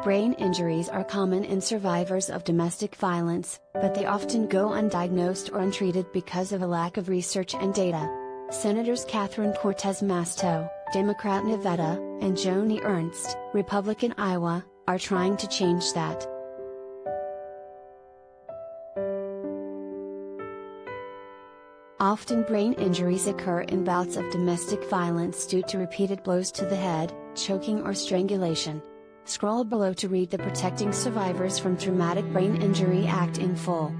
Brain injuries are common in survivors of domestic violence, but they often go undiagnosed or untreated because of a lack of research and data. Senators Catherine Cortez Masto, Democrat Nevada, and Joni Ernst, Republican Iowa, are trying to change that. Often brain injuries occur in bouts of domestic violence due to repeated blows to the head, choking or strangulation. Scroll below to read the Protecting Survivors from Traumatic Brain Injury Act in full.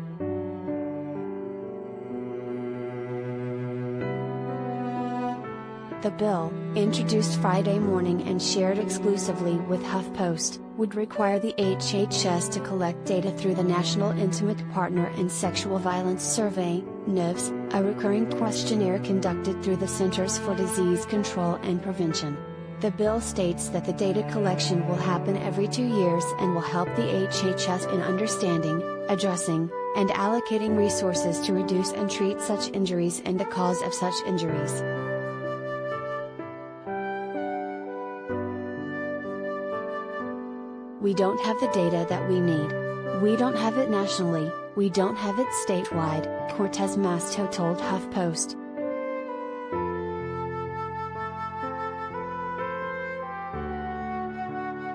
The bill, introduced Friday morning and shared exclusively with HuffPost, would require the HHS to collect data through the National Intimate Partner in Sexual Violence Survey, NIVS, a recurring questionnaire conducted through the Centers for Disease Control and Prevention. The bill states that the data collection will happen every 2 years and will help the HHS in understanding, addressing, and allocating resources to reduce and treat such injuries and the cause of such injuries. We don't have the data that we need. We don't have it nationally, we don't have it statewide, Cortez Masto told HuffPost.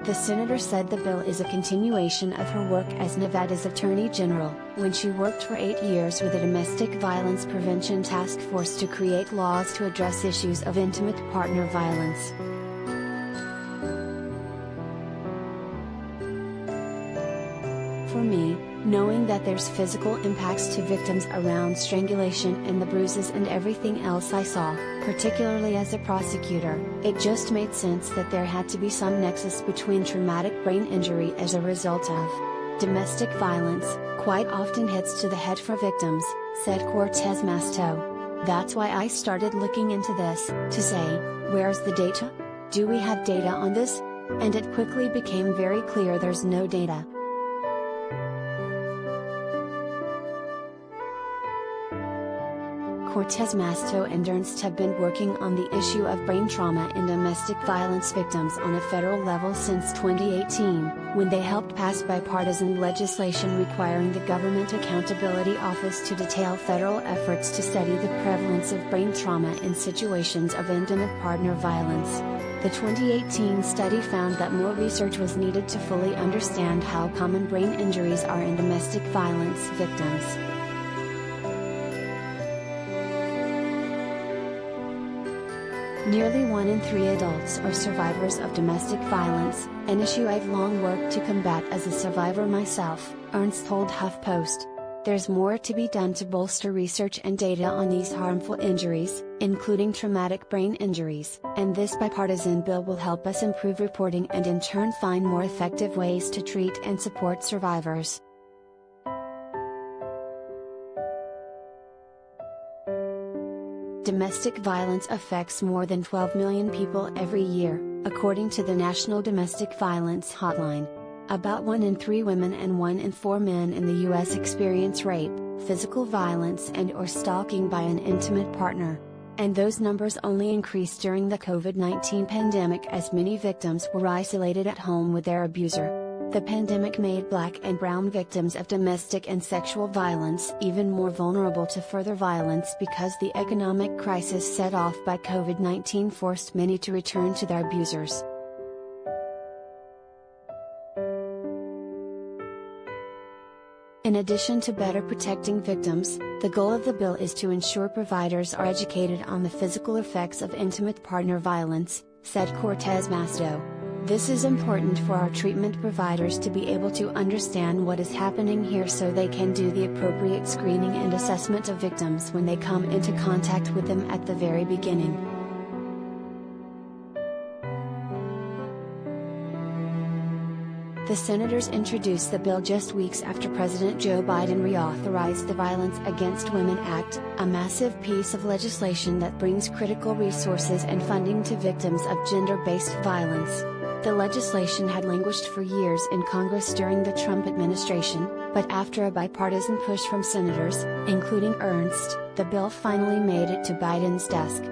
The senator said the bill is a continuation of her work as Nevada's Attorney General, when she worked for 8 years with the Domestic Violence Prevention Task Force to create laws to address issues of intimate partner violence. For me, knowing that there's physical impacts to victims around strangulation and the bruises and everything else I saw, particularly as a prosecutor, it just made sense that there had to be some nexus between traumatic brain injury as a result of domestic violence, quite often hits to the head for victims, said Cortez Masto. That's why I started looking into this, to say, where's the data? Do we have data on this? And it quickly became very clear there's no data. Cortez Masto and Ernst have been working on the issue of brain trauma in domestic violence victims on a federal level since 2018, when they helped pass bipartisan legislation requiring the Government Accountability Office to detail federal efforts to study the prevalence of brain trauma in situations of intimate partner violence. The 2018 study found that more research was needed to fully understand how common brain injuries are in domestic violence victims. Nearly 1 in 3 adults are survivors of domestic violence, an issue I've long worked to combat as a survivor myself, Ernst told HuffPost. There's more to be done to bolster research and data on these harmful injuries, including traumatic brain injuries, and this bipartisan bill will help us improve reporting and in turn find more effective ways to treat and support survivors. Domestic violence affects more than 12 million people every year, according to the National Domestic Violence Hotline. About 1 in 3 women and 1 in 4 men in the U.S. experience rape, physical violence and/or stalking by an intimate partner. And those numbers only increased during the COVID-19 pandemic as many victims were isolated at home with their abuser. The pandemic made Black and brown victims of domestic and sexual violence even more vulnerable to further violence because the economic crisis set off by COVID-19 forced many to return to their abusers. In addition to better protecting victims, the goal of the bill is to ensure providers are educated on the physical effects of intimate partner violence, said Cortez Masto. This is important for our treatment providers to be able to understand what is happening here so they can do the appropriate screening and assessment of victims when they come into contact with them at the very beginning. The senators introduced the bill just weeks after President Joe Biden reauthorized the Violence Against Women Act, a massive piece of legislation that brings critical resources and funding to victims of gender-based violence. The legislation had languished for years in Congress during the Trump administration, but after a bipartisan push from senators, including Ernst, the bill finally made it to Biden's desk.